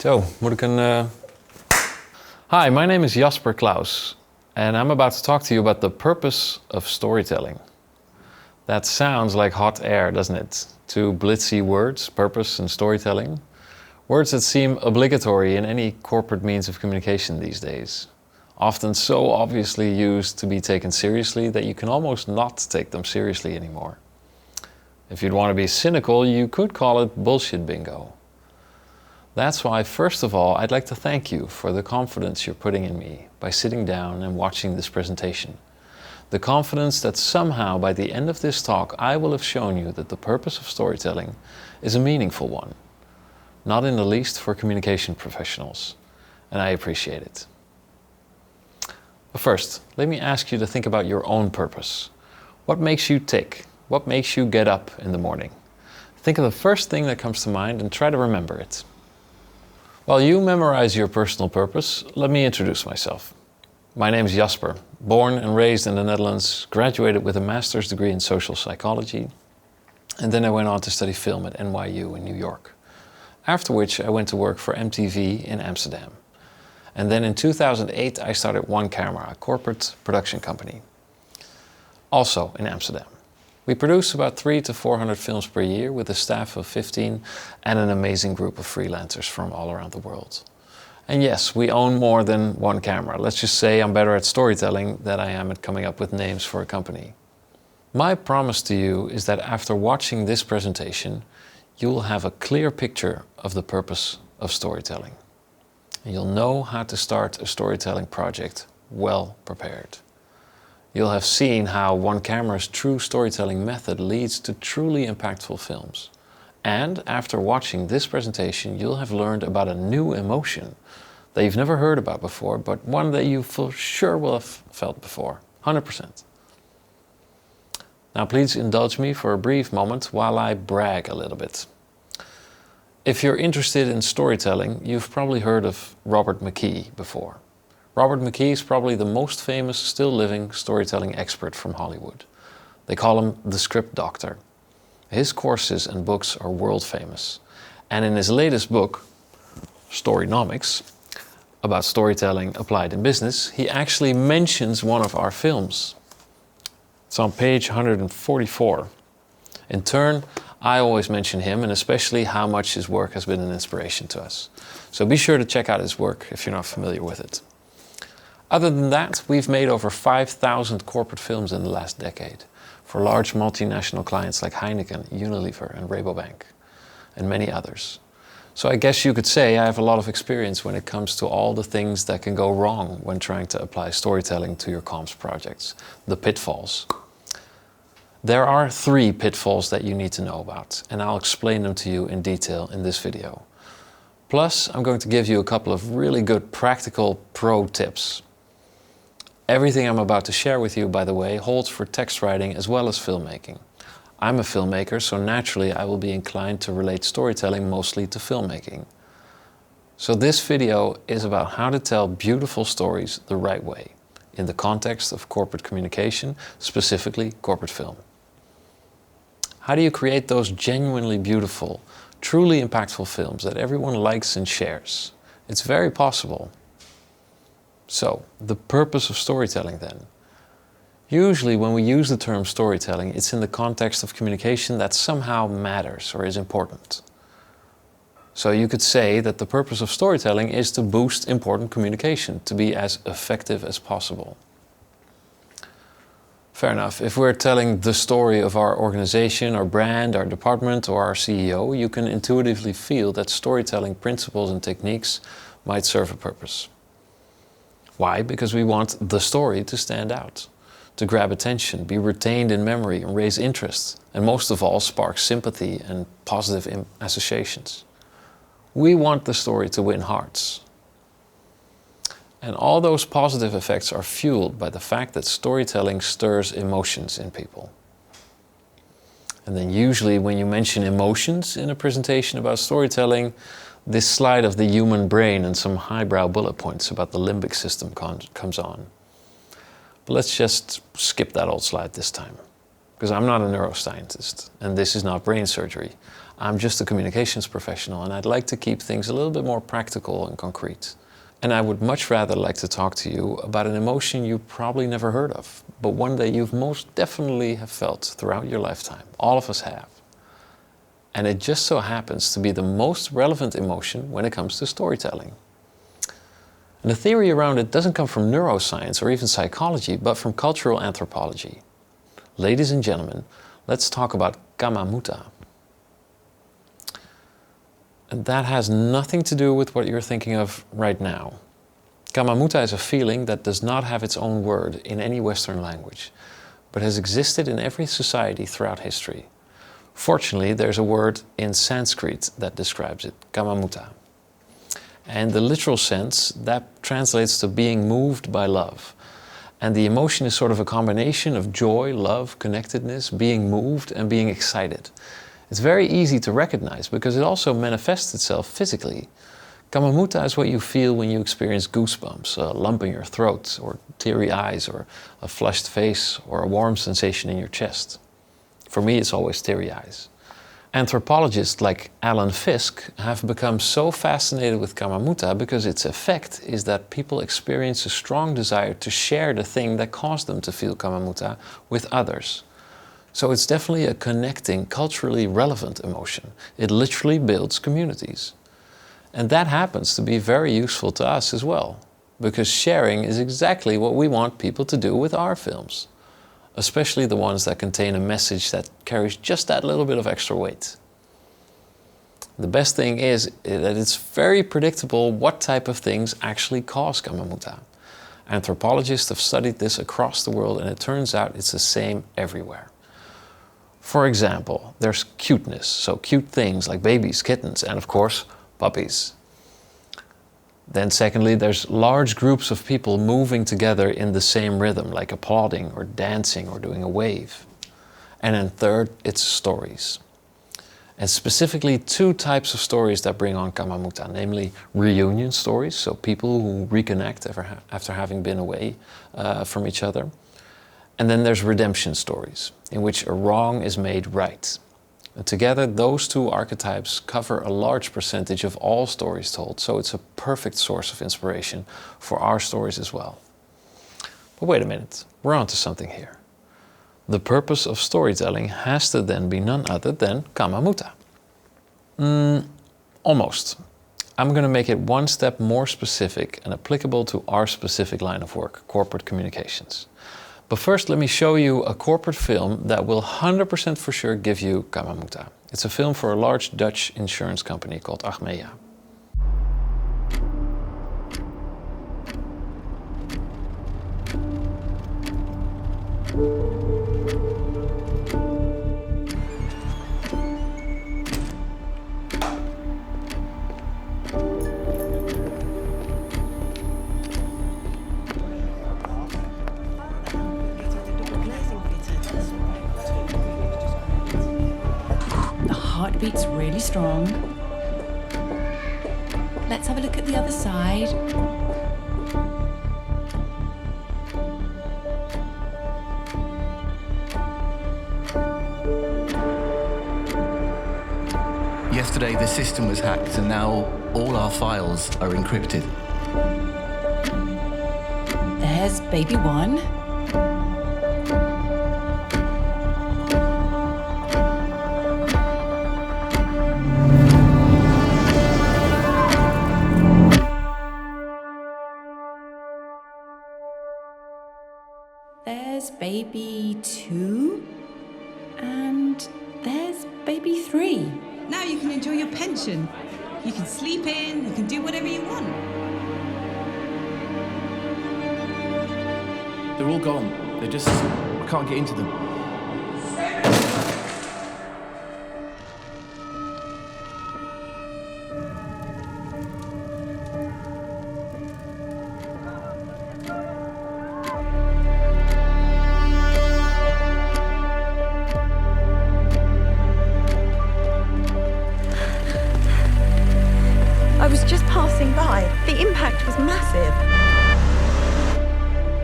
Zo, moet ik een... Hi, my name is Jasper Klaus, and I'm about to talk to you about the purpose of storytelling. That sounds like hot air, doesn't it? Two blitzy words, purpose and storytelling. Words that seem obligatory in any corporate means of communication these days. Often so obviously used to be taken seriously that you can almost not take them seriously anymore. If you'd want to be cynical, you could call it bullshit bingo. That's why, first of all, I'd like to thank you for the confidence you're putting in me by sitting down and watching this presentation. The confidence that somehow by the end of this talk I will have shown you that the purpose of storytelling is a meaningful one, not in the least for communication professionals, and I appreciate it. But first, let me ask you to think about your own purpose. What makes you tick? What makes you get up in the morning? Think of the first thing that comes to mind and try to remember it. While you memorize your personal purpose, let me introduce myself. My name is Jasper, born and raised in the Netherlands, graduated with a master's degree in social psychology, and then I went on to study film at NYU in New York. After which I went to work for MTV in Amsterdam. And then in 2008 I started One Camera, a corporate production company, also in Amsterdam. We produce about 300 to 400 films per year with a staff of 15 and an amazing group of freelancers from all around the world. And yes, we own more than One Camera. Let's just say I'm better at storytelling than I am at coming up with names for a company. My promise to you is that after watching this presentation, you will have a clear picture of the purpose of storytelling. And you'll know how to start a storytelling project well prepared. You'll have seen how One Camera's true storytelling method leads to truly impactful films. And after watching this presentation, you'll have learned about a new emotion that you've never heard about before, but one that you for sure will have felt before, 100%. Now please indulge me for a brief moment while I brag a little bit. If you're interested in storytelling, you've probably heard of Robert McKee before. Robert McKee is probably the most famous still living storytelling expert from Hollywood. They call him the script doctor. His courses and books are world famous. And in his latest book, Storynomics, about storytelling applied in business, he actually mentions one of our films. It's on page 144. In turn, I always mention him and especially how much his work has been an inspiration to us. So be sure to check out his work if you're not familiar with it. Other than that, we've made over 5,000 corporate films in the last decade for large multinational clients like Heineken, Unilever and Rabobank, and many others. So I guess you could say I have a lot of experience when it comes to all the things that can go wrong when trying to apply storytelling to your comms projects, the pitfalls. There are 3 pitfalls that you need to know about, and I'll explain them to you in detail in this video. Plus, I'm going to give you a couple of really good practical pro tips. Everything I'm about to share with you, by the way, holds for text writing as well as filmmaking. I'm a filmmaker, so naturally I will be inclined to relate storytelling mostly to filmmaking. So this video is about how to tell beautiful stories the right way, in the context of corporate communication, specifically corporate film. How do you create those genuinely beautiful, truly impactful films that everyone likes and shares? It's very possible. So, the purpose of storytelling then. Usually when we use the term storytelling, it's in the context of communication that somehow matters or is important. So you could say that the purpose of storytelling is to boost important communication, to be as effective as possible. Fair enough, if we're telling the story of our organization, our brand, our department or our CEO, you can intuitively feel that storytelling principles and techniques might serve a purpose. Why? Because we want the story to stand out, to grab attention, be retained in memory and raise interest, and most of all spark sympathy and positive associations. We want the story to win hearts. And all those positive effects are fueled by the fact that storytelling stirs emotions in people. And then usually when you mention emotions in a presentation about storytelling, this slide of the human brain and some highbrow bullet points about the limbic system comes on. But let's just skip that old slide this time, because I'm not a neuroscientist and this is not brain surgery. I'm just a communications professional and I'd like to keep things a little bit more practical and concrete. And I would much rather like to talk to you about an emotion you probably never heard of, but one that you've most definitely have felt throughout your lifetime. All of us have. And it just so happens to be the most relevant emotion when it comes to storytelling. And the theory around it doesn't come from neuroscience or even psychology, but from cultural anthropology. Ladies and gentlemen, let's talk about Kama Muta. And that has nothing to do with what you're thinking of right now. Kama Muta is a feeling that does not have its own word in any Western language, but has existed in every society throughout history. Fortunately, there's a word in Sanskrit that describes it, Kama Muta. And the literal sense, that translates to being moved by love. And the emotion is sort of a combination of joy, love, connectedness, being moved and being excited. It's very easy to recognize because it also manifests itself physically. Kama Muta is what you feel when you experience goosebumps, a lump in your throat, or teary eyes, or a flushed face, or a warm sensation in your chest. For me, it's always teary eyes. Anthropologists like Alan Fiske have become so fascinated with Kama Muta because its effect is that people experience a strong desire to share the thing that caused them to feel Kama Muta with others. So it's definitely a connecting, culturally relevant emotion. It literally builds communities. And that happens to be very useful to us as well, because sharing is exactly what we want people to do with our films. Especially the ones that contain a message that carries just that little bit of extra weight. The best thing is that it's very predictable what type of things actually cause Kama Muta. Anthropologists have studied this across the world and it turns out it's the same everywhere. For example, there's cuteness, so cute things like babies, kittens, and of course, puppies. Then secondly, there's large groups of people moving together in the same rhythm, like applauding or dancing or doing a wave. And then third, it's stories. And specifically two types of stories that bring on Kama Muta, namely reunion stories, so people who reconnect after having been away from each other. And then there's redemption stories, in which a wrong is made right. And together, those two archetypes cover a large percentage of all stories told, so it's a perfect source of inspiration for our stories as well. But wait a minute, we're onto something here. The purpose of storytelling has to then be none other than Kama Muta. Almost. I'm going to make it one step more specific and applicable to our specific line of work, corporate communications. But first, let me show you a corporate film that will 100% for sure give you Kama Muta. It's a film for a large Dutch insurance company called Achmea. Heartbeat's really strong. Let's have a look at the other side. Yesterday the system was hacked and now all our files are encrypted. There's baby one. There's baby 2, and there's baby 3. Now you can enjoy your pension. You can sleep in, you can do whatever you want. They're all gone. I can't get into them. I was just passing by. The impact was massive.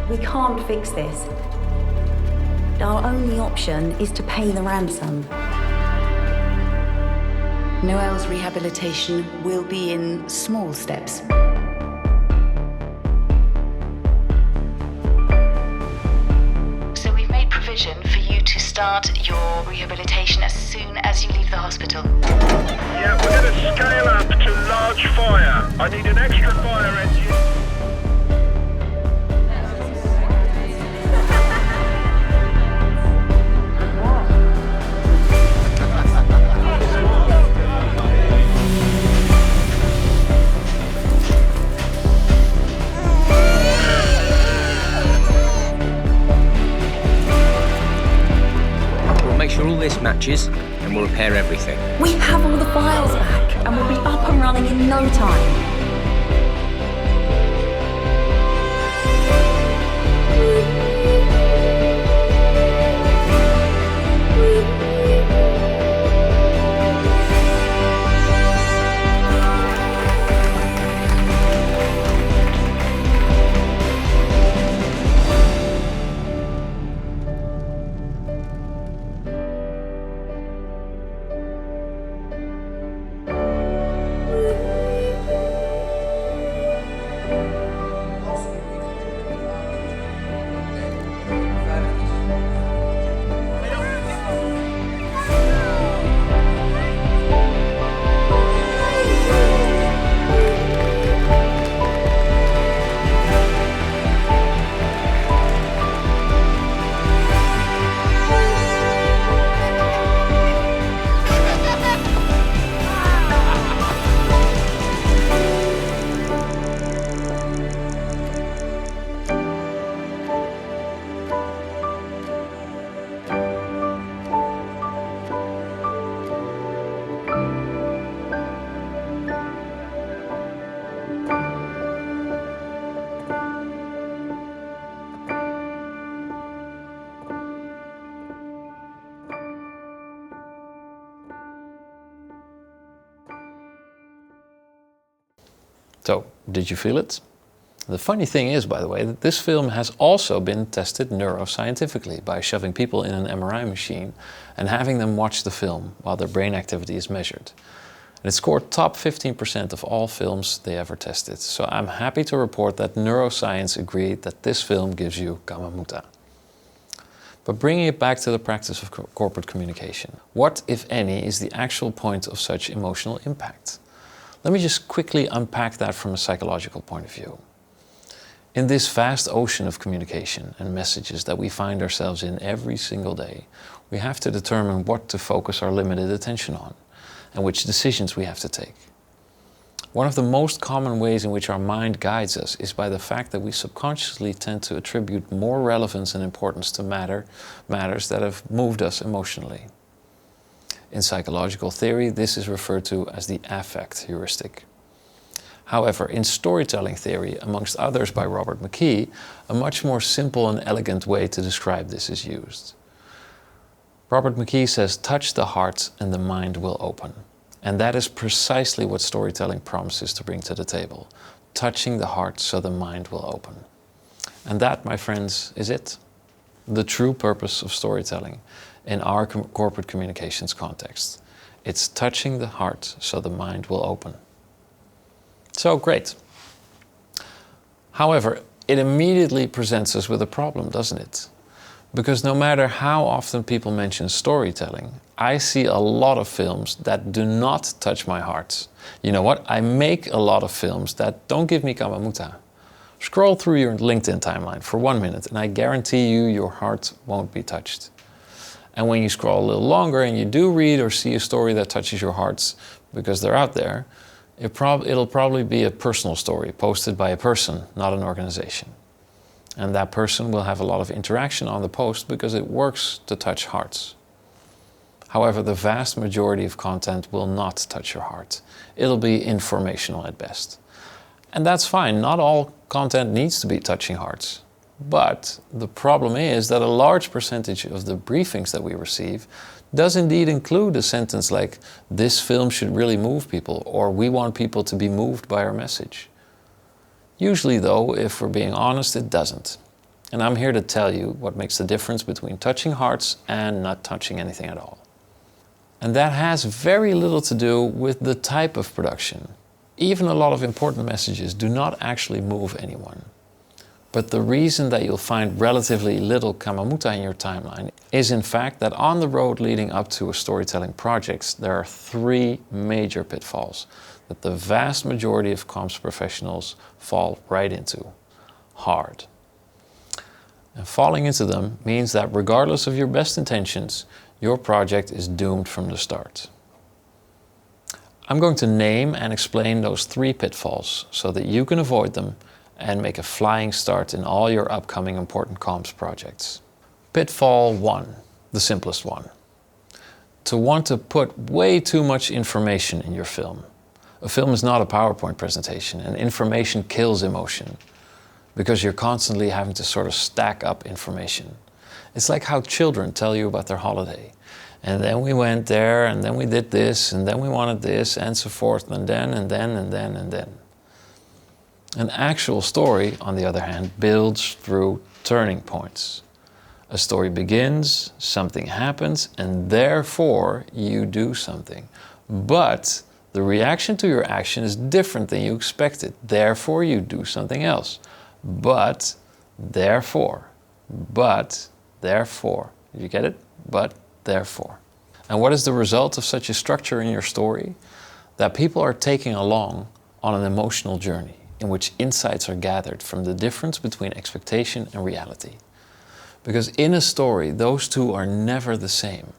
We can't fix this. Our only option is to pay the ransom. Noel's rehabilitation will be in small steps. So we've made provision for you to start your rehabilitation as soon as you leave the hospital. Yeah, we're going to scale up to large fire. I need an extra fire engine. Make sure all this matches and we'll repair everything. We have all the files back and we'll be up and running in no time. So, did you feel it? The funny thing is, by the way, that this film has also been tested neuroscientifically by shoving people in an MRI machine and having them watch the film while their brain activity is measured. And it scored top 15% of all films they ever tested. So I'm happy to report that neuroscience agreed that this film gives you Kama Muta. But bringing it back to the practice of corporate communication, what, if any, is the actual point of such emotional impact? Let me just quickly unpack that from a psychological point of view. In this vast ocean of communication and messages that we find ourselves in every single day, we have to determine what to focus our limited attention on and which decisions we have to take. One of the most common ways in which our mind guides us is by the fact that we subconsciously tend to attribute more relevance and importance to matters that have moved us emotionally. In psychological theory, this is referred to as the affect heuristic. However, in storytelling theory, amongst others by Robert McKee, a much more simple and elegant way to describe this is used. Robert McKee says, touch the heart and the mind will open. And that is precisely what storytelling promises to bring to the table. Touching the heart so the mind will open. And that, my friends, is it. The true purpose of storytelling in our corporate communications context. It's touching the heart so the mind will open. So great. However, it immediately presents us with a problem, doesn't it? Because no matter how often people mention storytelling, I see a lot of films that do not touch my heart. You know what? I make a lot of films that don't give me Kama Muta. Scroll through your LinkedIn timeline for 1 minute and I guarantee you your heart won't be touched. And when you scroll a little longer and you do read or see a story that touches your hearts, because they're out there, it'll probably be a personal story posted by a person, not an organization. And that person will have a lot of interaction on the post because it works to touch hearts. However, the vast majority of content will not touch your heart. It'll be informational at best. And that's fine, not all content needs to be touching hearts. But the problem is that a large percentage of the briefings that we receive does indeed include a sentence like, this film should really move people, or we want people to be moved by our message. Usually though, if we're being honest, it doesn't. And I'm here to tell you what makes the difference between touching hearts and not touching anything at all. And that has very little to do with the type of production. Even a lot of important messages do not actually move anyone. But the reason that you'll find relatively little Kama Muta in your timeline is in fact that on the road leading up to a storytelling project, there are 3 major pitfalls that the vast majority of comms professionals fall right into, hard. And falling into them means that regardless of your best intentions, your project is doomed from the start. I'm going to name and explain those 3 pitfalls so that you can avoid them and make a flying start in all your upcoming important comms projects. Pitfall 1, the simplest one. To want to put way too much information in your film. A film is not a PowerPoint presentation, and information kills emotion because you're constantly having to sort of stack up information. It's like how children tell you about their holiday. And then we went there, and then we did this, and then we wanted this, and so forth, and then. An actual story, on the other hand, builds through turning points. A story begins, something happens, and therefore you do something. But the reaction to your action is different than you expected. Therefore you do something else. But, therefore. Did you get it? But, therefore. And what is the result of such a structure in your story? That people are taking along on an emotional journey in which insights are gathered from the difference between expectation and reality. Because in a story, those two are never the same.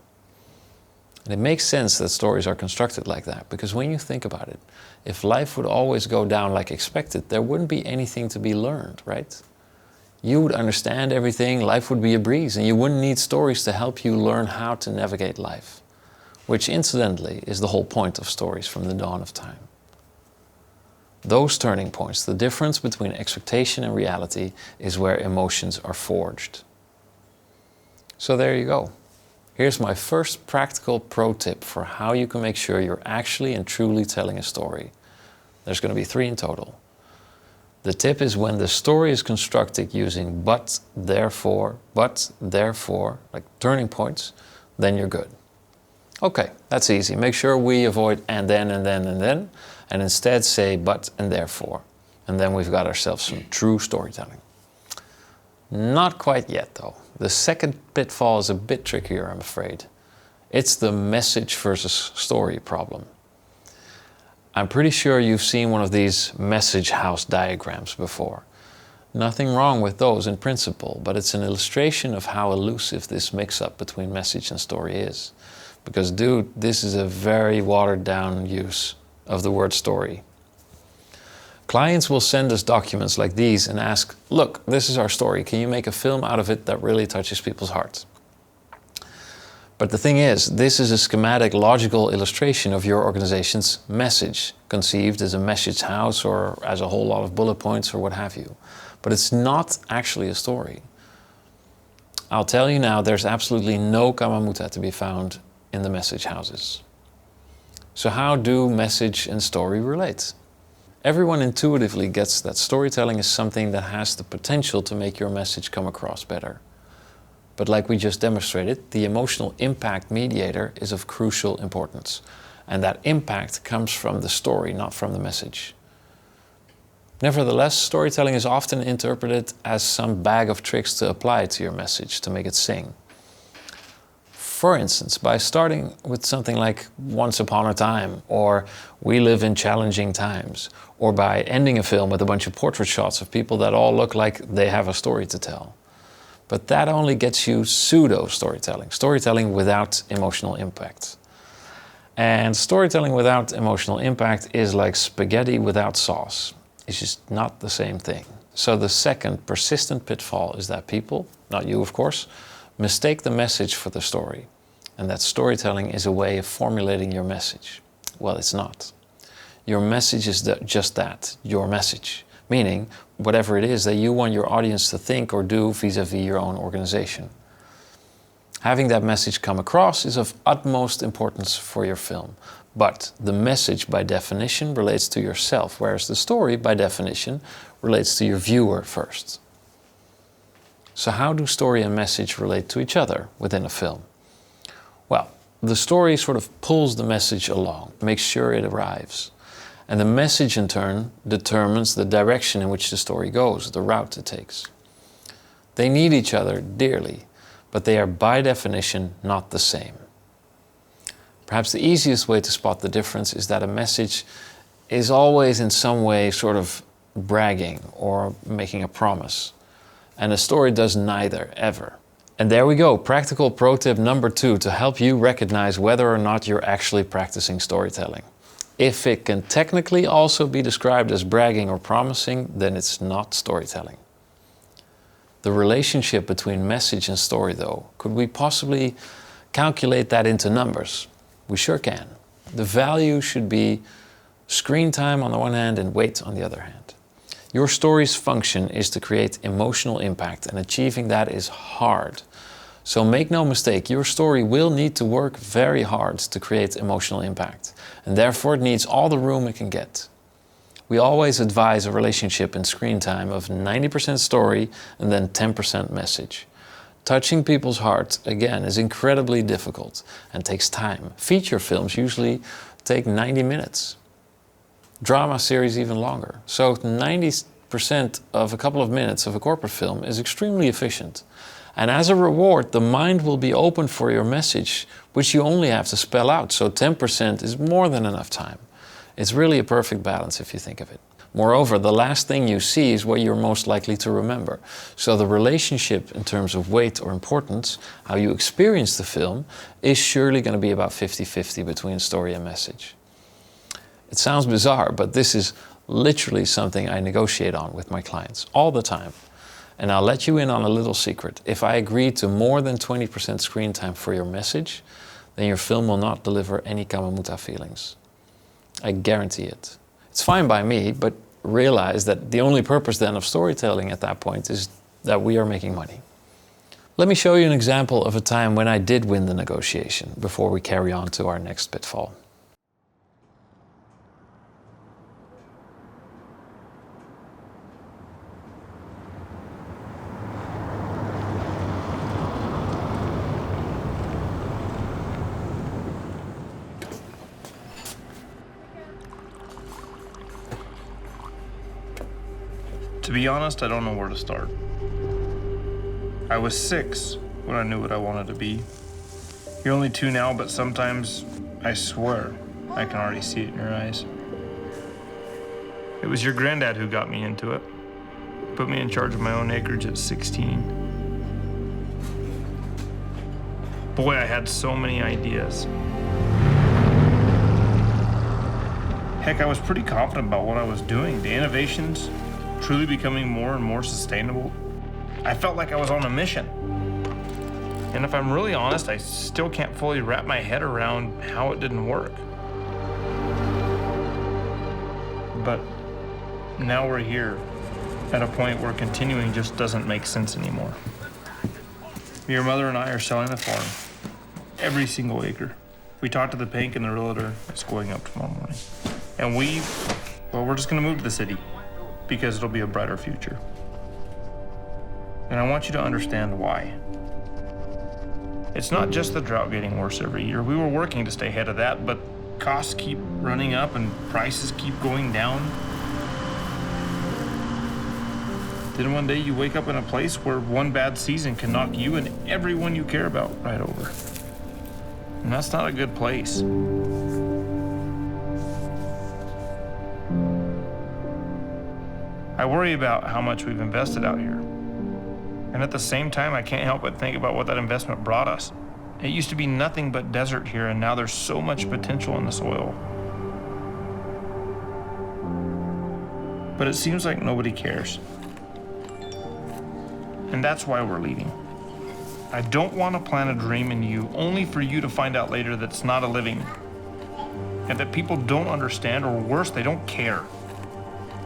And it makes sense that stories are constructed like that, because when you think about it, if life would always go down like expected, there wouldn't be anything to be learned, right? You would understand everything, life would be a breeze, and you wouldn't need stories to help you learn how to navigate life. Which incidentally is the whole point of stories from the dawn of time. Those turning points, the difference between expectation and reality, is where emotions are forged. So there you go. Here's my first practical pro tip for how you can make sure you're actually and truly telling a story. There's going to be 3 in total. The tip is when the story is constructed using but, therefore, like turning points, then you're good. Okay, that's easy. Make sure we avoid and then, and instead say but and therefore. And then we've got ourselves some true storytelling. Not quite yet though. The second pitfall is a bit trickier, I'm afraid. It's the message versus story problem. I'm pretty sure you've seen one of these message house diagrams before. Nothing wrong with those in principle, but it's an illustration of how elusive this mix-up between message and story is. Because dude, this is a very watered down use of the word story. Clients will send us documents like these and ask, look, this is our story. Can you make a film out of it that really touches people's hearts? But the thing is, this is a schematic, logical illustration of your organization's message, conceived as a message house or as a whole lot of bullet points or what have you. But it's not actually a story. I'll tell you now, there's absolutely no Kama Muta to be found in the message houses. So how do message and story relate? Everyone intuitively gets that storytelling is something that has the potential to make your message come across better. But like we just demonstrated, the emotional impact mediator is of crucial importance. And that impact comes from the story, not from the message. Nevertheless, storytelling is often interpreted as some bag of tricks to apply to your message to make it sing. For instance, by starting with something like once upon a time, or we live in challenging times, or by ending a film with a bunch of portrait shots of people that all look like they have a story to tell. But that only gets you pseudo-storytelling, storytelling without emotional impact. And storytelling without emotional impact is like spaghetti without sauce. It's just not the same thing. So the second persistent pitfall is that people, not you of course, mistake the message for the story, and that storytelling is a way of formulating your message. Well, it's not. Your message is just that, your message, meaning whatever it is that you want your audience to think or do vis-a-vis your own organization. Having that message come across is of utmost importance for your film, but the message by definition relates to yourself, whereas the story by definition relates to your viewer first. So how do story and message relate to each other within a film? Well, The story sort of pulls the message along, makes sure it arrives. And the message in turn determines the direction in which the story goes, the route it takes. They need each other dearly, but they are by definition not the same. Perhaps the easiest way to spot the difference is that a message is always in some way sort of bragging or making a promise. And a story does neither, ever. And there we go, practical pro tip number 2 to help you recognize whether or not you're actually practicing storytelling. If it can technically also be described as bragging or promising, then it's not storytelling. The relationship between message and story, though, could we possibly calculate that into numbers? We sure can. The value should be screen time on the one hand and weight on the other hand. Your story's function is to create emotional impact, and achieving that is hard. So make no mistake, your story will need to work very hard to create emotional impact, and therefore it needs all the room it can get. We always advise a relationship in screen time of 90% story and then 10% message. Touching people's hearts, again, is incredibly difficult and takes time. Feature films usually take 90 minutes. Drama series even longer. So 90% of a couple of minutes of a corporate film is extremely efficient. And as a reward, the mind will be open for your message, which you only have to spell out. So 10% is more than enough time. It's really a perfect balance if you think of it. Moreover, the last thing you see is what you're most likely to remember. So the relationship in terms of weight or importance, how you experience the film, is surely going to be about 50-50 between story and message. It sounds bizarre, but this is literally something I negotiate on with my clients all the time. And I'll let you in on a little secret. If I agree to more than 20% screen time for your message, then your film will not deliver any Kama Muta feelings. I guarantee it. It's fine by me, but realize that the only purpose then of storytelling at that point is that we are making money. Let me show you an example of a time when I did win the negotiation before we carry on to our next pitfall. To be honest, I don't know where to start. I was 6 when I knew what I wanted to be. You're only 2 now, but sometimes, I swear, I can already see it in your eyes. It was your granddad who got me into it. Put me in charge of my own acreage at 16. Boy, I had so many ideas. Heck, I was pretty confident about what I was doing. The innovations, truly becoming more and more sustainable. I felt like I was on a mission. And if I'm really honest, I still can't fully wrap my head around how it didn't work. But now we're here at a point where continuing just doesn't make sense anymore. Your mother and I are selling the farm. Every single acre. We talked to the bank and the realtor. It's going up tomorrow morning. And we're just gonna move to the city, because it'll be a brighter future. And I want you to understand why. It's not just the drought getting worse every year. We were working to stay ahead of that, but costs keep running up and prices keep going down. Then one day you wake up in a place where one bad season can knock you and everyone you care about right over. And that's not a good place. I worry about how much we've invested out here. And at the same time, I can't help but think about what that investment brought us. It used to be nothing but desert here, and now there's so much potential in the soil. But it seems like nobody cares. And that's why we're leaving. I don't want to plant a dream in you, only for you to find out later that it's not a living. And that people don't understand, or worse, they don't care.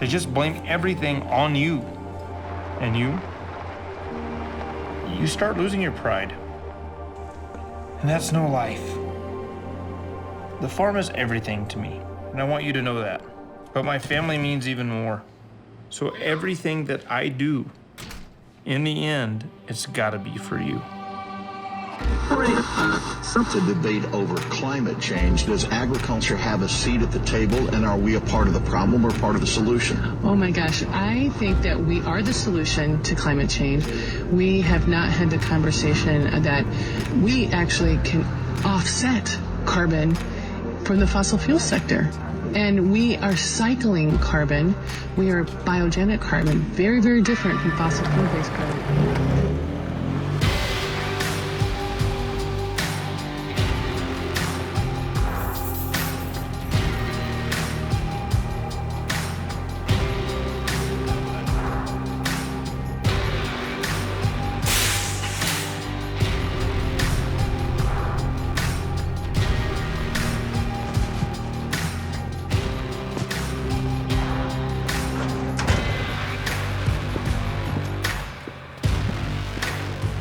They just blame everything on you. And you start losing your pride. And that's no life. The farm is everything to me, and I want you to know that. But my family means even more. So everything that I do, in the end, it's gotta be for you. To debate over climate change. Does agriculture have a seat at the table, and are we a part of the problem or part of the solution? Oh my gosh, I think that we are the solution to climate change. We have not had the conversation that we actually can offset carbon from the fossil fuel sector. And we are cycling carbon. We are biogenic carbon, very, very different from fossil fuel-based carbon.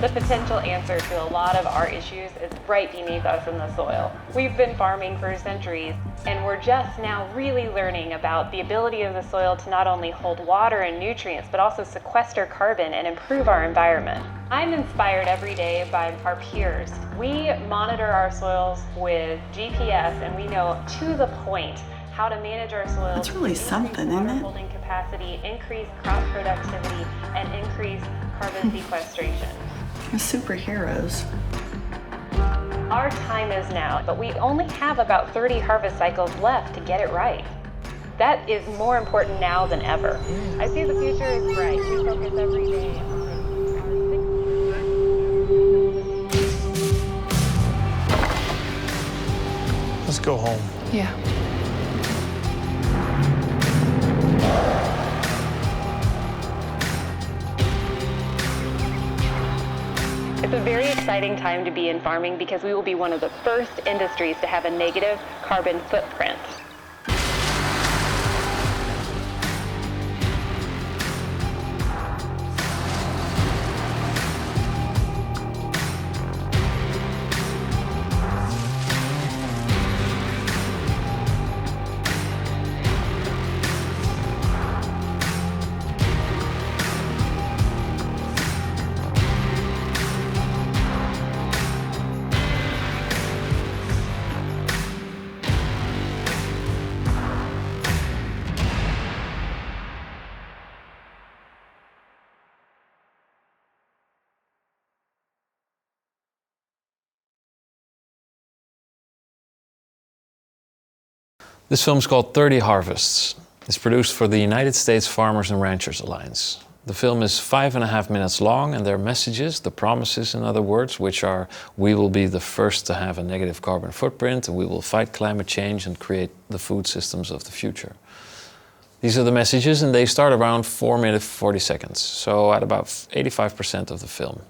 The potential answer to a lot of our issues is right beneath us in the soil. We've been farming for centuries, and we're just now really learning about the ability of the soil to not only hold water and nutrients, but also sequester carbon and improve our environment. I'm inspired every day by our peers. We monitor our soils with GPS, and we know to the point how to manage our soils. That's really something, isn't it? Holding capacity, increase crop productivity, and increase carbon sequestration. We're superheroes. Our time is now, but we only have about 30 harvest cycles left to get it right. That is more important now than ever. I see the future is bright. We focus every day on Let's go home. Yeah. It's a very exciting time to be in farming because we will be one of the first industries to have a negative carbon footprint. This film is called 30 Harvests. It's produced for the United States Farmers and Ranchers Alliance. The film is 5.5 minutes long, and their messages, the promises in other words, which are: we will be the first to have a negative carbon footprint, and we will fight climate change and create the food systems of the future. These are the messages, and they start around 4 minutes 40 seconds, so at about 85% of the film.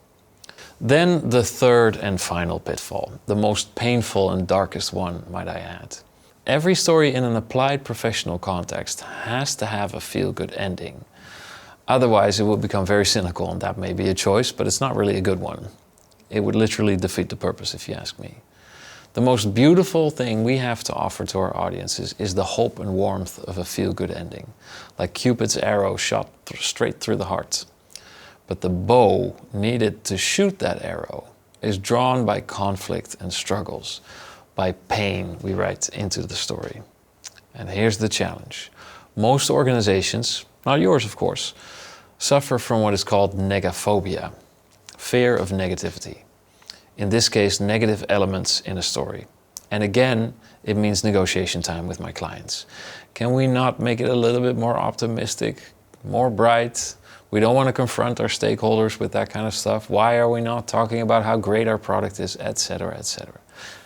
Then the third and final pitfall, the most painful and darkest one, might I add. Every story in an applied professional context has to have a feel-good ending. Otherwise, it will become very cynical, and that may be a choice, but it's not really a good one. It would literally defeat the purpose, if you ask me. The most beautiful thing we have to offer to our audiences is the hope and warmth of a feel-good ending, like Cupid's arrow shot straight through the heart. But the bow needed to shoot that arrow is drawn by conflict and struggles, by pain we write into the story. And here's the challenge. Most organizations, not yours of course, suffer from what is called negaphobia, fear of negativity. In this case, negative elements in a story. And again, it means negotiation time with my clients. Can we not make it a little bit more optimistic, more bright? We don't want to confront our stakeholders with that kind of stuff. Why are we not talking about how great our product is, etc., etc.?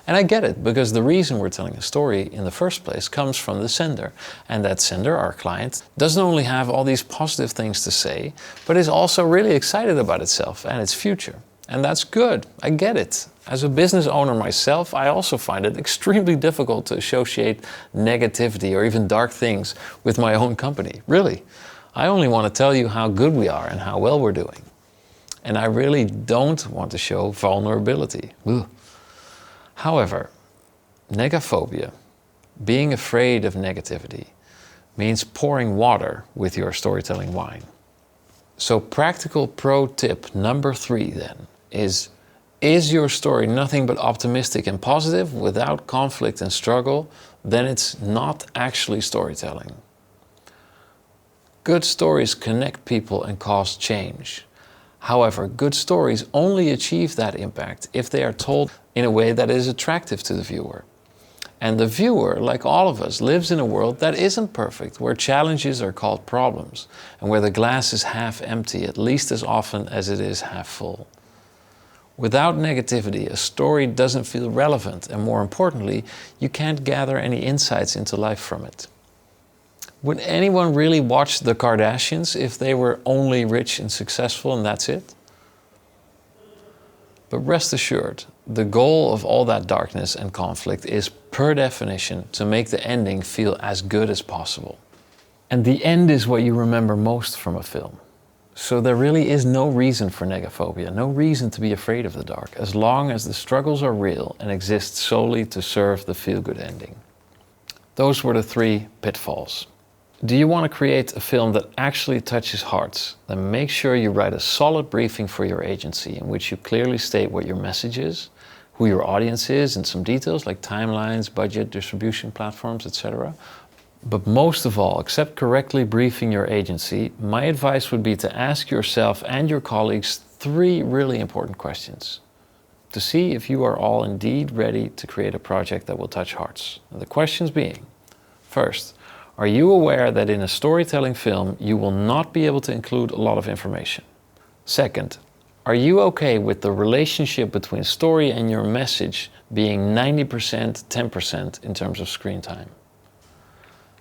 And I get it, because the reason we're telling a story in the first place comes from the sender. And that sender, our client, doesn't only have all these positive things to say, but is also really excited about itself and its future. And that's good, I get it. As a business owner myself, I also find it extremely difficult to associate negativity or even dark things with my own company, really. I only want to tell you how good we are and how well we're doing. And I really don't want to show vulnerability. Ugh. However, negaphobia, being afraid of negativity, means pouring water with your storytelling wine. So practical pro tip number 3 then is Is your story nothing but optimistic and positive without conflict and struggle, then it's not actually storytelling. Good stories connect people and cause change. However, good stories only achieve that impact if they are told in a way that is attractive to the viewer. And the viewer, like all of us, lives in a world that isn't perfect, where challenges are called problems, and where the glass is half empty at least as often as it is half full. Without negativity, a story doesn't feel relevant, and more importantly, you can't gather any insights into life from it. Would anyone really watch the Kardashians if they were only rich and successful and that's it? But rest assured, the goal of all that darkness and conflict is, per definition, to make the ending feel as good as possible. And the end is what you remember most from a film. So there really is no reason for negaphobia, no reason to be afraid of the dark, as long as the struggles are real and exist solely to serve the feel-good ending. Those were the 3 pitfalls. Do you want to create a film that actually touches hearts? Then make sure you write a solid briefing for your agency in which you clearly state what your message is, who your audience is, and some details like timelines, budget, distribution platforms, etc. But most of all, except correctly briefing your agency, my advice would be to ask yourself and your colleagues 3 really important questions to see if you are all indeed ready to create a project that will touch hearts. And the questions being, first, are you aware that in a storytelling film you will not be able to include a lot of information? Second, are you okay with the relationship between story and your message being 90%, 10% in terms of screen time?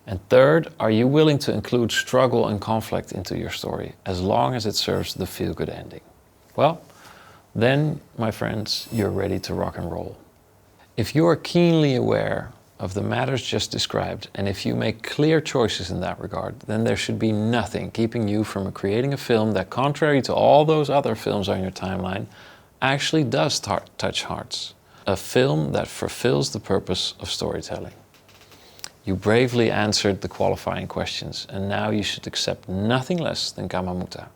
And third, are you willing to include struggle and conflict into your story as long as it serves the feel-good ending? Well, then, my friends, you're ready to rock and roll. If you are keenly aware of the matters just described, and if you make clear choices in that regard, then there should be nothing keeping you from creating a film that, contrary to all those other films on your timeline, actually does touch hearts. A film that fulfills the purpose of storytelling. You bravely answered the qualifying questions, and now you should accept nothing less than Kama Muta.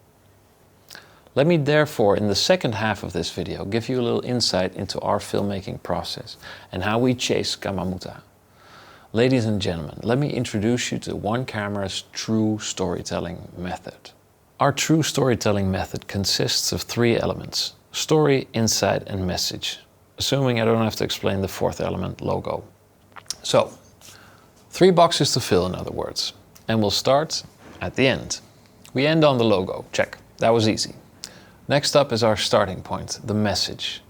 Let me therefore, in the second half of this video, give you a little insight into our filmmaking process and how we chase Kama Muta. Ladies and gentlemen, let me introduce you to One Camera's true storytelling method. Our true storytelling method consists of 3 elements: story, insight, and message. Assuming I don't have to explain the 4th element, logo. So, 3 boxes to fill, in other words. And we'll start at the end. We end on the logo, check. That was easy. Next up is our starting point, the message.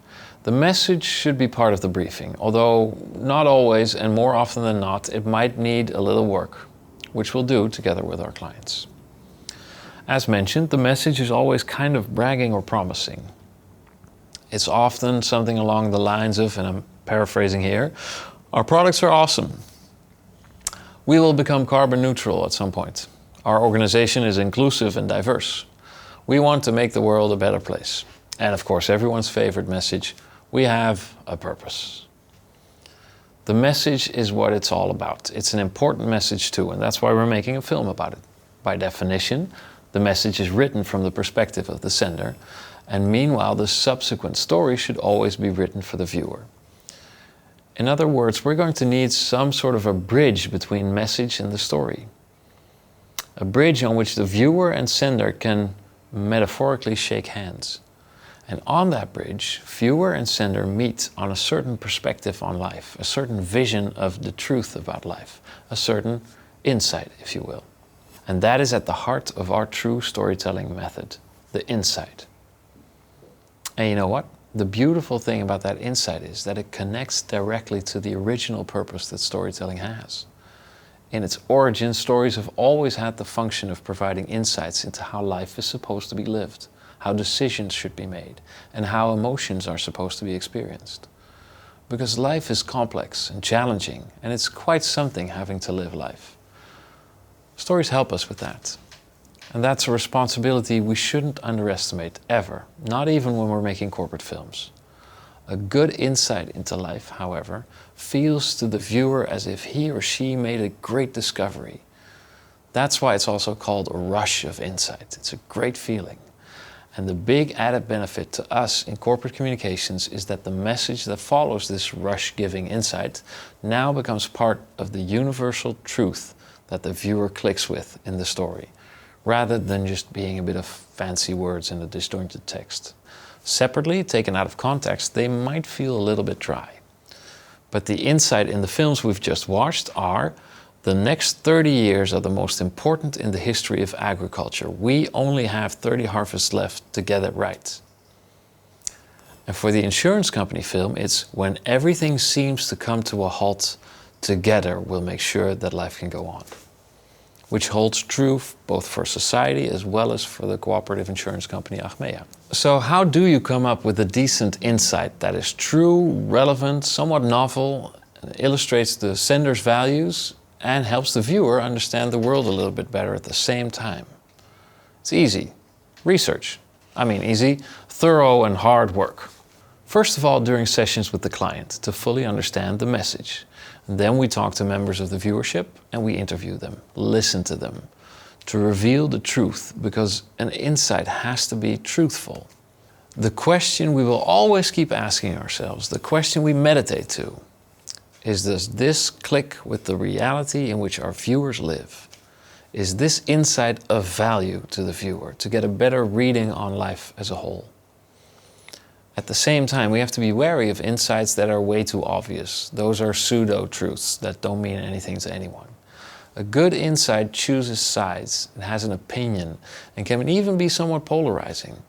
The message should be part of the briefing, although not always, and more often than not, it might need a little work, which we'll do together with our clients. As mentioned, the message is always kind of bragging or promising. It's often something along the lines of, and I'm paraphrasing here, our products are awesome. We will become carbon neutral at some point. Our organization is inclusive and diverse. We want to make the world a better place. And of course, everyone's favorite message, we have a purpose. The message is what it's all about. It's an important message too, and that's why we're making a film about it. By definition, the message is written from the perspective of the sender, and meanwhile, the subsequent story should always be written for the viewer. In other words, we're going to need some sort of a bridge between message and the story. A bridge on which the viewer and sender can metaphorically shake hands. And on that bridge, viewer and sender meet on a certain perspective on life, a certain vision of the truth about life, a certain insight, if you will. And that is at the heart of our true storytelling method, the insight. And you know what? The beautiful thing about that insight is that it connects directly to the original purpose that storytelling has. In its origin, stories have always had the function of providing insights into how life is supposed to be lived, how decisions should be made, and how emotions are supposed to be experienced. Because life is complex and challenging, and it's quite something having to live life. Stories help us with that. And that's a responsibility we shouldn't underestimate ever, not even when we're making corporate films. A good insight into life, however, feels to the viewer as if he or she made a great discovery. That's why it's also called a rush of insight. It's a great feeling. And the big added benefit to us in corporate communications is that the message that follows this rush-giving insight now becomes part of the universal truth that the viewer clicks with in the story, rather than just being a bit of fancy words in a disjointed text. Separately, taken out of context, they might feel a little bit dry. But the insight in the films we've just watched are: the next 30 years are the most important in the history of agriculture. We only have 30 harvests left to get it right. And for the insurance company film, it's when everything seems to come to a halt, together we'll make sure that life can go on. Which holds true both for society as well as for the cooperative insurance company Achmea. So how do you come up with a decent insight that is true, relevant, somewhat novel, illustrates the sender's values, and helps the viewer understand the world a little bit better at the same time? It's easy. Research. I mean easy, thorough and hard work. First of all, during sessions with the client to fully understand the message. And then we talk to members of the viewership and we interview them, listen to them, to reveal the truth, because an insight has to be truthful. The question we will always keep asking ourselves, the question we meditate to, is: does this click with the reality in which our viewers live? Is this insight of value to the viewer to get a better reading on life as a whole? At the same time, we have to be wary of insights that are way too obvious. Those are pseudo-truths that don't mean anything to anyone. A good insight chooses sides and has an opinion and can even be somewhat polarizing.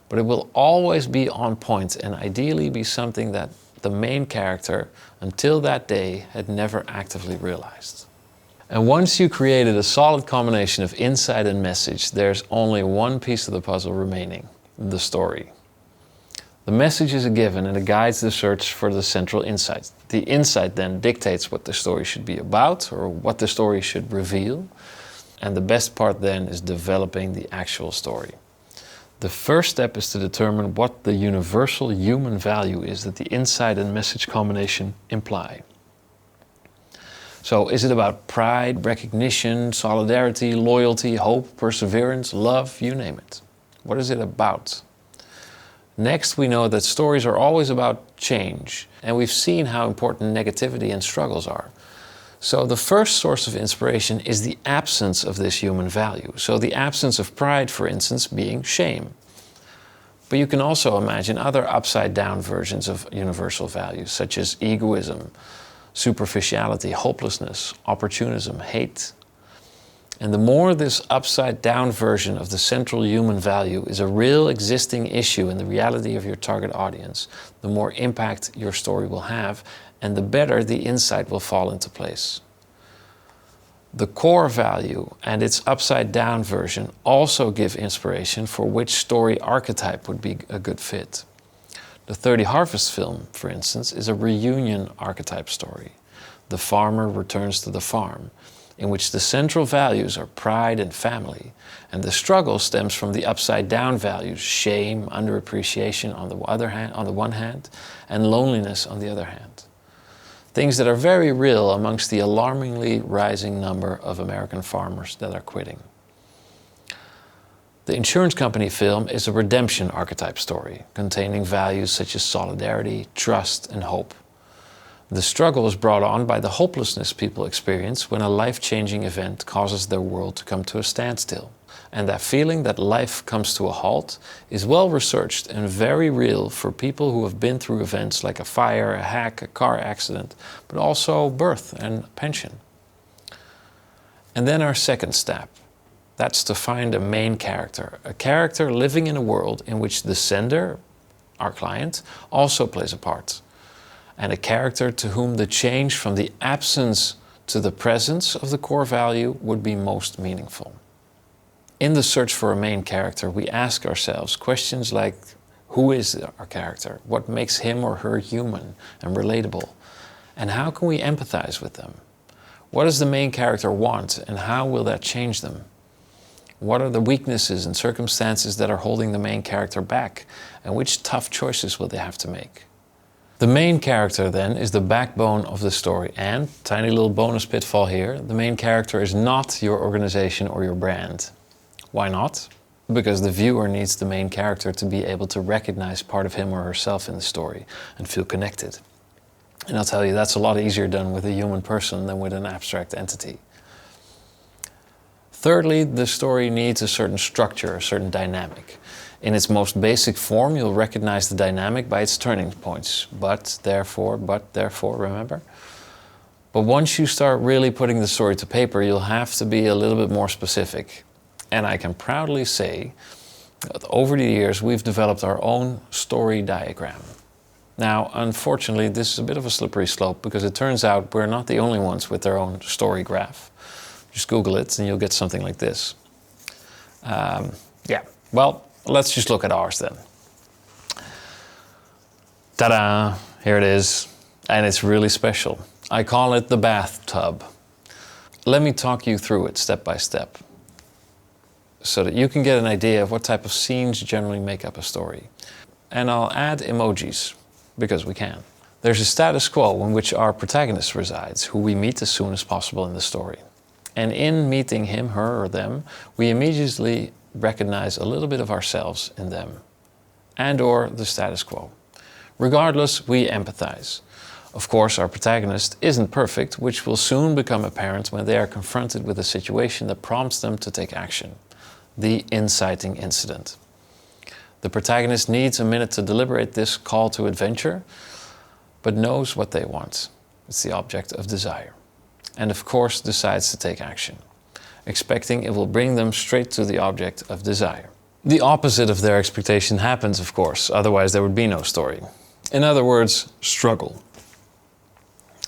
But it will always be on point and ideally be something that the main character, until that day, had never actively realized. And once you created a solid combination of insight and message, there's only one piece of the puzzle remaining: the story. The message is a given and it guides the search for the central insight. The insight then dictates what the story should be about or what the story should reveal. And the best part then is developing the actual story. The first step is to determine what the universal human value is that the insight and message combination imply. So is it about pride, recognition, solidarity, loyalty, hope, perseverance, love, you name it? What is it about? Next, we know that stories are always about change, and we've seen how important negativity and struggles are. So the first source of inspiration is the absence of this human value. So the absence of pride, for instance, being shame. But you can also imagine other upside-down versions of universal values, such as egoism, superficiality, hopelessness, opportunism, hate. And the more this upside-down version of the central human value is a real existing issue in the reality of your target audience, the more impact your story will have, and the better the insight will fall into place. The core value and its upside-down version also give inspiration for which story archetype would be a good fit. The 30 Harvest film, for instance, is a reunion archetype story. The farmer returns to the farm, in which the central values are pride and family, and the struggle stems from the upside-down values, shame, underappreciation on the one hand, and loneliness on the other hand. Things that are very real amongst the alarmingly rising number of American farmers that are quitting. The insurance company film is a redemption archetype story, containing values such as solidarity, trust, and hope. The struggle is brought on by the hopelessness people experience when a life-changing event causes their world to come to a standstill. And that feeling that life comes to a halt is well researched and very real for people who have been through events like a fire, a hack, a car accident, but also birth and pension. And then our second step. That's to find a main character, a character living in a world in which the sender, our client, also plays a part. And a character to whom the change from the absence to the presence of the core value would be most meaningful. In the search for a main character, we ask ourselves questions like, who is our character? What makes him or her human and relatable? And how can we empathize with them? What does the main character want and how will that change them? What are the weaknesses and circumstances that are holding the main character back? And which tough choices will they have to make? The main character then is the backbone of the story, and, tiny little bonus pitfall here, the main character is not your organization or your brand. Why not? because the viewer needs the main character to be able to recognize part of him or herself in the story and feel connected. And I'll tell you, that's a lot easier done with a human person than with an abstract entity. Thirdly, the story needs a certain structure, a certain dynamic. In its most basic form, you'll recognize the dynamic by its turning points. But, therefore, remember? But once you start really putting the story to paper, you'll have to be a little bit more specific. And I can proudly say that over the years, we've developed our own story diagram. Now, unfortunately, this is a bit of a slippery slope because it turns out we're not the only ones with their own story graph. Just Google it and you'll get something like this. Well, let's just look at ours then. Ta-da! Here it is. And it's really special. I call it the bathtub. Let me talk you through it step by step, so that you can get an idea of what type of scenes generally make up a story. And I'll add emojis, because we can. There's a status quo in which our protagonist resides, who we meet as soon as possible in the story. And in meeting him, her, or them, we immediately recognize a little bit of ourselves in them, and or the status quo. Regardless, we empathize. Of course, our protagonist isn't perfect, which will soon become apparent when they are confronted with a situation that prompts them to take action. The inciting incident. The protagonist needs a minute to deliberate this call to adventure, but knows what they want. It's the object of desire. And of course decides to take action, expecting it will bring them straight to the object of desire. The opposite of their expectation happens, of course, otherwise there would be no story. In other words, struggle.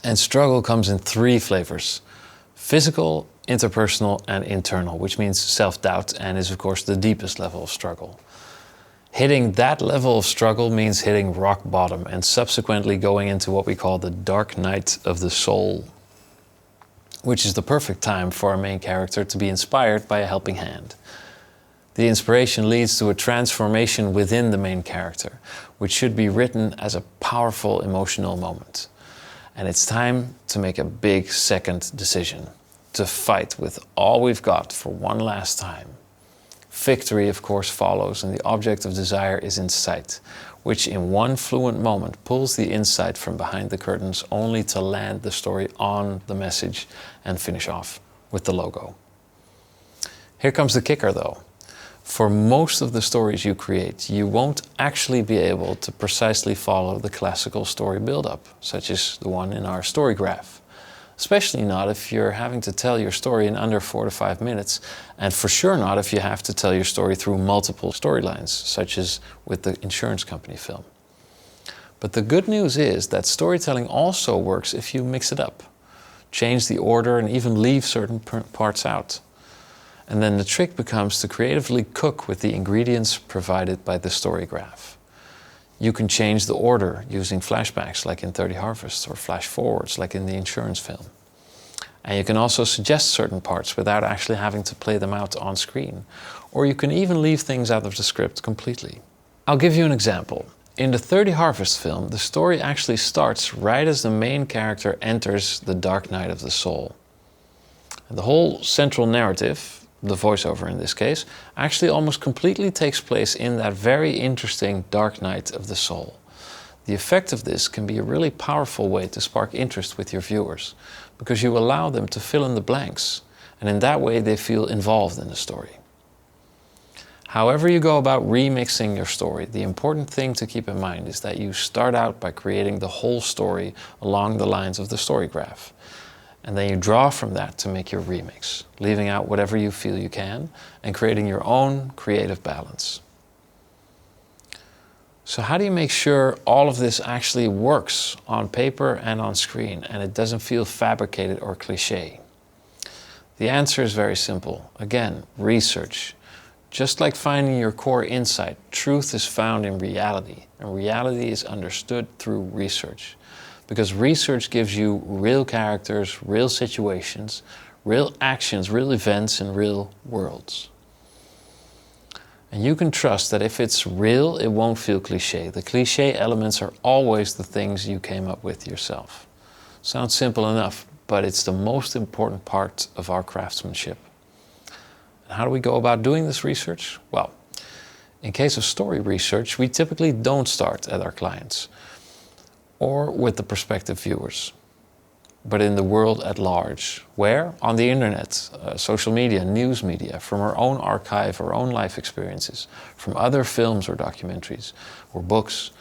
And struggle comes in 3 flavors: physical, interpersonal, and internal, which means self-doubt and is of course the deepest level of struggle. Hitting that level of struggle means hitting rock bottom and subsequently going into what we call the dark night of the soul, which is the perfect time for our main character to be inspired by a helping hand. The inspiration leads to a transformation within the main character, which should be written as a powerful emotional moment. And it's time to make a big second decision, to fight with all we've got for one last time. Victory, of course, follows, and the object of desire is in sight, which in one fluent moment pulls the insight from behind the curtains only to land the story on the message and finish off with the logo. Here comes the kicker though. For most of the stories you create, you won't actually be able to precisely follow the classical story build-up, such as the one in our story graph. Especially not if you're having to tell your story in under 4 to 5 minutes, and for sure not if you have to tell your story through multiple storylines, such as with the insurance company film. But the good news is that storytelling also works if you mix it up, change the order, and even leave certain parts out. And then the trick becomes to creatively cook with the ingredients provided by the story graph. You can change the order using flashbacks like in 30 Harvests or flash forwards like in the insurance film. And you can also suggest certain parts without actually having to play them out on screen. Or you can even leave things out of the script completely. I'll give you an example. In the 30 Harvests film, the story actually starts right as the main character enters the dark night of the soul. And the whole central narrative, the voiceover in this case, actually almost completely takes place in that very interesting dark night of the soul. The effect of this can be a really powerful way to spark interest with your viewers, because you allow them to fill in the blanks, and in that way they feel involved in the story. However you go about remixing your story, the important thing to keep in mind is that you start out by creating the whole story along the lines of the story graph. And then you draw from that to make your remix, leaving out whatever you feel you can and creating your own creative balance. So how do you make sure all of this actually works on paper and on screen and it doesn't feel fabricated or cliché? The answer is very simple. Again, research. Just like finding your core insight, truth is found in reality, and reality is understood through research. Because research gives you real characters, real situations, real actions, real events, and real worlds. And you can trust that if it's real, it won't feel cliché. The cliché elements are always the things you came up with yourself. Sounds simple enough, but it's the most important part of our craftsmanship. How do we go about doing this research? Well, in case of story research, we typically don't start at our clients or with the prospective viewers, but in the world at large, where? On the internet, social media, news media, from our own archive, our own life experiences, from other films or documentaries or books.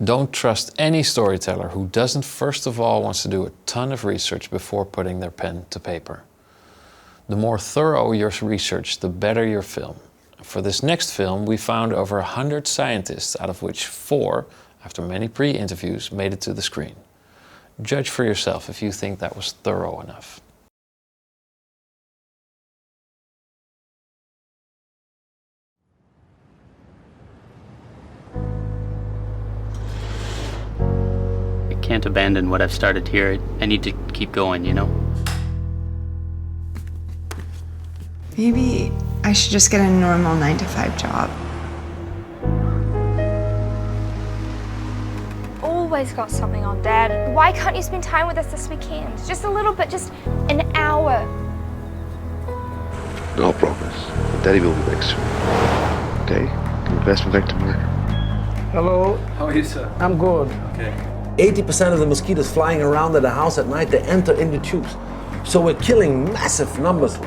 Don't trust any storyteller who doesn't first of all wants to do a ton of research before putting their pen to paper. The more thorough your research, the better your film. For this next film, we found over 100 scientists, out of which 4, after many pre-interviews, made it to the screen. Judge for yourself if you think that was thorough enough. I can't abandon what I've started here. I need to keep going, you know? Maybe I should just get a normal 9-to-5 job. Always got something on, Dad. Why can't you spend time with us this weekend? Just a little bit, just an hour. No promise. Daddy will be back soon. Okay? Can you pass me back to Mark? Hello. How are you, sir? I'm good. Okay. 80% of the mosquitoes flying around at the house at night, they enter in the tubes. So we're killing massive numbers.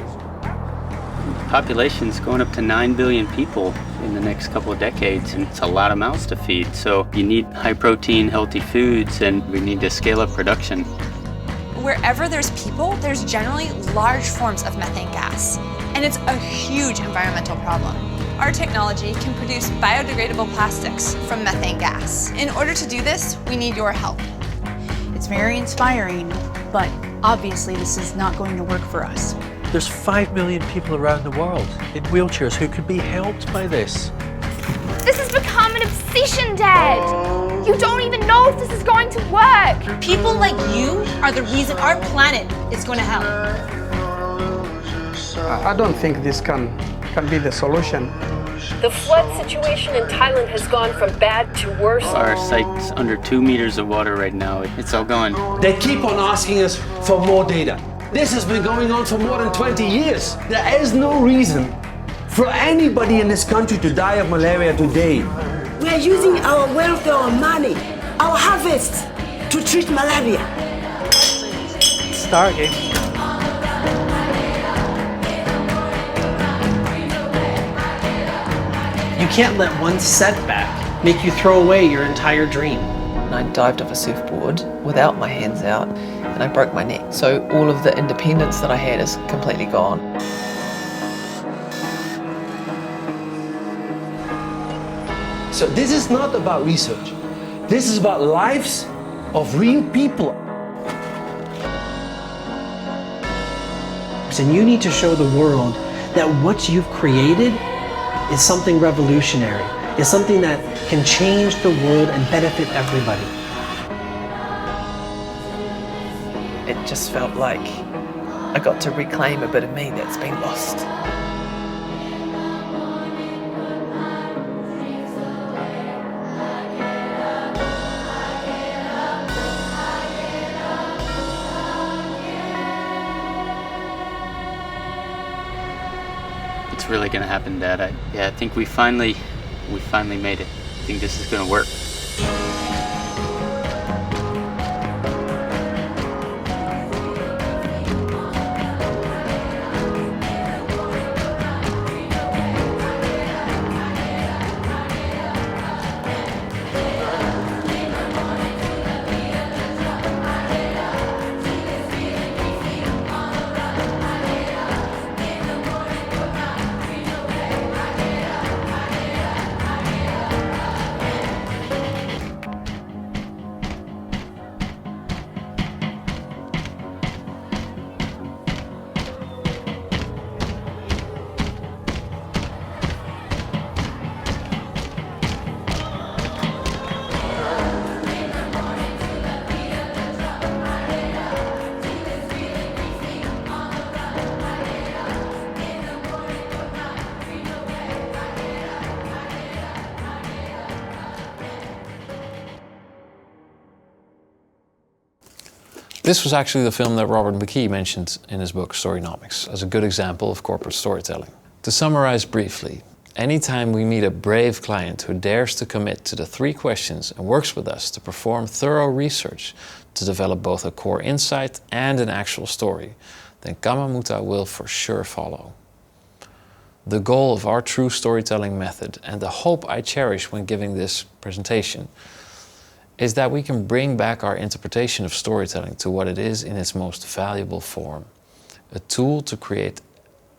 Population's going up to 9 billion people in the next couple of decades, and it's a lot of mouths to feed. So you need high protein, healthy foods, and we need to scale up production. Wherever there's people, there's generally large forms of methane gas, and it's a huge environmental problem. Our technology can produce biodegradable plastics from methane gas. In order to do this, we need your help. It's very inspiring, but obviously this is not going to work for us. There's 5 million people around the world in wheelchairs who could be helped by this. This has become an obsession, Dad. You don't even know if this is going to work. People like you are the reason our planet is going to hell. I don't think this can be the solution. The flood situation in Thailand has gone from bad to worse. Our site's under 2 meters of water right now. It's all gone. They keep on asking us for more data. This has been going on for more than 20 years. There is no reason for anybody in this country to die of malaria today. We are using our wealth, our money, our harvest to treat malaria. Stargate. You can't let one setback make you throw away your entire dream. I dived off a surfboard without my hands out and I broke my neck. So all of the independence that I had is completely gone. So this is not about research. This is about lives of real people. And you need to show the world that what you've created is something revolutionary, is something that can change the world and benefit everybody. It just felt like I got to reclaim a bit of me that's been lost. It's really gonna happen, Dad. I think we finally made it. I think this is gonna work. This was actually the film that Robert McKee mentioned in his book Storynomics as a good example of corporate storytelling. To summarize briefly, anytime we meet a brave client who dares to commit to the 3 questions and works with us to perform thorough research to develop both a core insight and an actual story, then Kama Muta will for sure follow. The goal of our true storytelling method, and the hope I cherish when giving this presentation, is that we can bring back our interpretation of storytelling to what it is in its most valuable form, a tool to create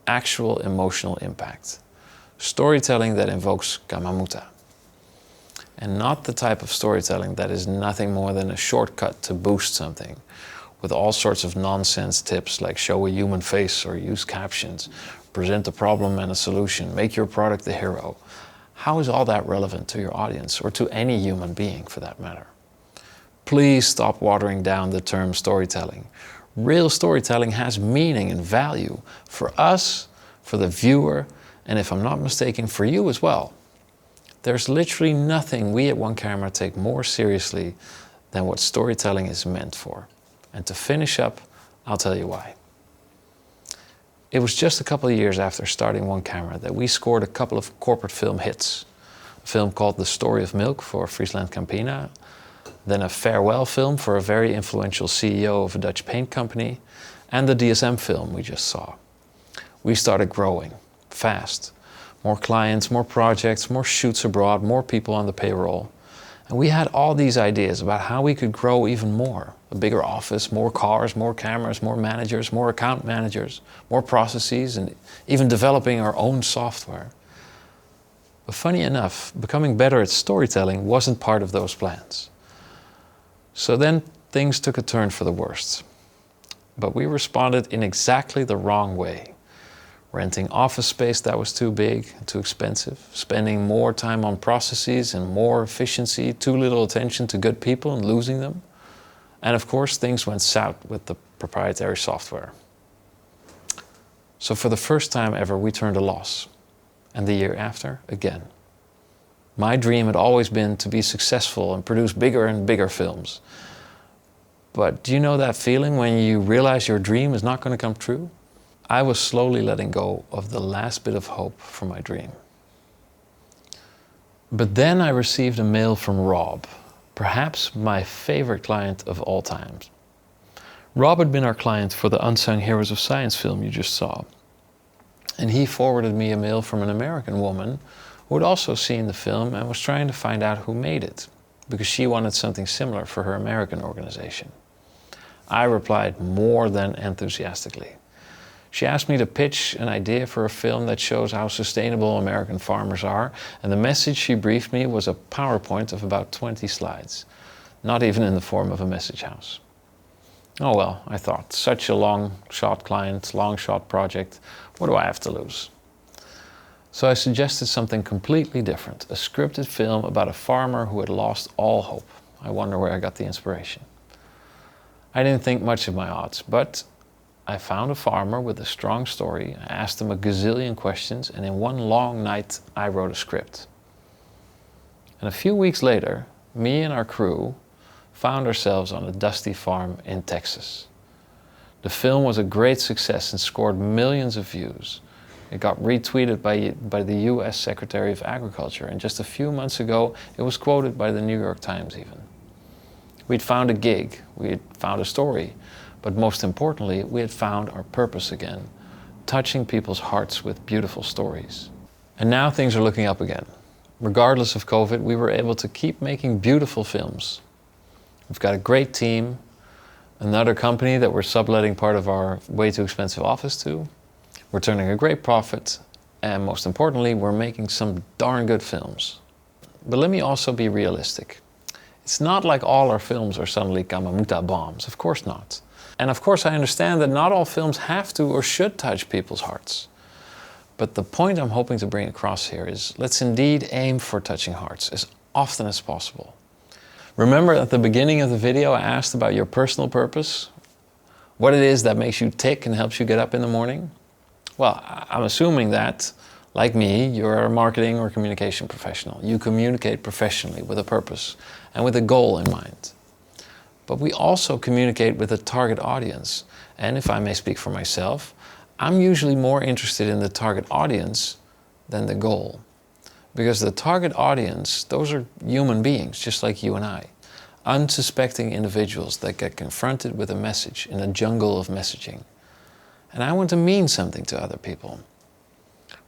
actual emotional impact. Storytelling that invokes Kama Muta. And not the type of storytelling that is nothing more than a shortcut to boost something, with all sorts of nonsense tips like show a human face or use captions, present a problem and a solution, make your product the hero. How is all that relevant to your audience, or to any human being for that matter? Please stop watering down the term storytelling. Real storytelling has meaning and value for us, for the viewer, and if I'm not mistaken, for you as well. There's literally nothing we at One Camera take more seriously than what storytelling is meant for. And to finish up, I'll tell you why. It was just a couple of years after starting One Camera that we scored a couple of corporate film hits. A film called The Story of Milk for FrieslandCampina, then a farewell film for a very influential CEO of a Dutch paint company, and the DSM film we just saw. We started growing, fast. More clients, more projects, more shoots abroad, more people on the payroll. And we had all these ideas about how we could grow even more. A bigger office, more cars, more cameras, more managers, more account managers, more processes, and even developing our own software. But funny enough, becoming better at storytelling wasn't part of those plans. So then things took a turn for the worst. But we responded in exactly the wrong way. Renting office space that was too big, too expensive, spending more time on processes and more efficiency, too little attention to good people and losing them. And of course, things went south with the proprietary software. So for the first time ever, we turned a loss. And the year after, again. My dream had always been to be successful and produce bigger and bigger films. But do you know that feeling when you realize your dream is not going to come true? I was slowly letting go of the last bit of hope for my dream. But then I received a mail from Rob, perhaps my favorite client of all time. Rob had been our client for the Unsung Heroes of Science film you just saw. And he forwarded me a mail from an American woman who had also seen the film and was trying to find out who made it, because she wanted something similar for her American organization. I replied more than enthusiastically. She asked me to pitch an idea for a film that shows how sustainable American farmers are, and the message she briefed me was a PowerPoint of about 20 slides, not even in the form of a message house. Oh well, I thought, such a long-shot client, long-shot project, what do I have to lose? So I suggested something completely different, a scripted film about a farmer who had lost all hope. I wonder where I got the inspiration. I didn't think much of my odds, but I found a farmer with a strong story. I asked him a gazillion questions, and in one long night I wrote a script. And a few weeks later, me and our crew found ourselves on a dusty farm in Texas. The film was a great success and scored millions of views. It got retweeted by the US Secretary of Agriculture, and just a few months ago it was quoted by the New York Times even. We'd found a gig, we had found a story, but most importantly, we had found our purpose again, touching people's hearts with beautiful stories. And now things are looking up again. Regardless of COVID, we were able to keep making beautiful films. We've got a great team, another company that we're subletting part of our way too expensive office to. We're turning a great profit, and most importantly, we're making some darn good films. But let me also be realistic. It's not like all our films are suddenly Kama Muta bombs, of course not. And of course I understand that not all films have to or should touch people's hearts. But the point I'm hoping to bring across here is, let's indeed aim for touching hearts as often as possible. Remember at the beginning of the video I asked about your personal purpose? What it is that makes you tick and helps you get up in the morning? Well, I'm assuming that, like me, you're a marketing or communication professional. You communicate professionally with a purpose and with a goal in mind. But we also communicate with a target audience. And if I may speak for myself, I'm usually more interested in the target audience than the goal. Because the target audience, those are human beings, just like you and I. Unsuspecting individuals that get confronted with a message in a jungle of messaging. And I want to mean something to other people.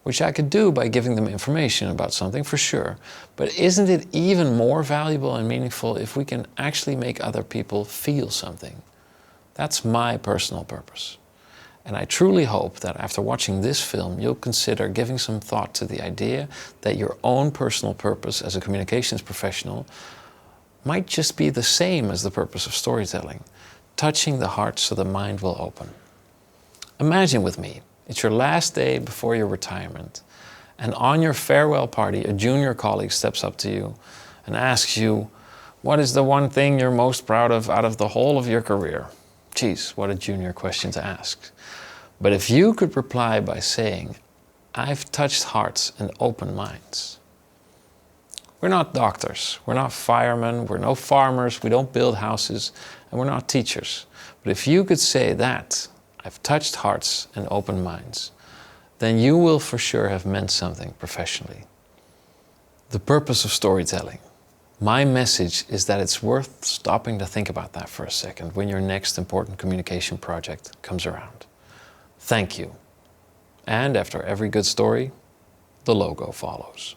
Which I could do by giving them information about something, for sure. But isn't it even more valuable and meaningful if we can actually make other people feel something? That's my personal purpose. And I truly hope that after watching this film, you'll consider giving some thought to the idea that your own personal purpose as a communications professional might just be the same as the purpose of storytelling, touching the heart so the mind will open. Imagine with me, it's your last day before your retirement, and on your farewell party, a junior colleague steps up to you and asks you, what is the one thing you're most proud of out of the whole of your career? Geez, what a junior question to ask. But if you could reply by saying, I've touched hearts and opened minds. We're not doctors, we're not firemen, we're no farmers, we don't build houses, and we're not teachers. But if you could say that, I've touched hearts and opened minds, then you will for sure have meant something professionally. The purpose of storytelling. My message is that it's worth stopping to think about that for a second when your next important communication project comes around. Thank you. And after every good story, the logo follows.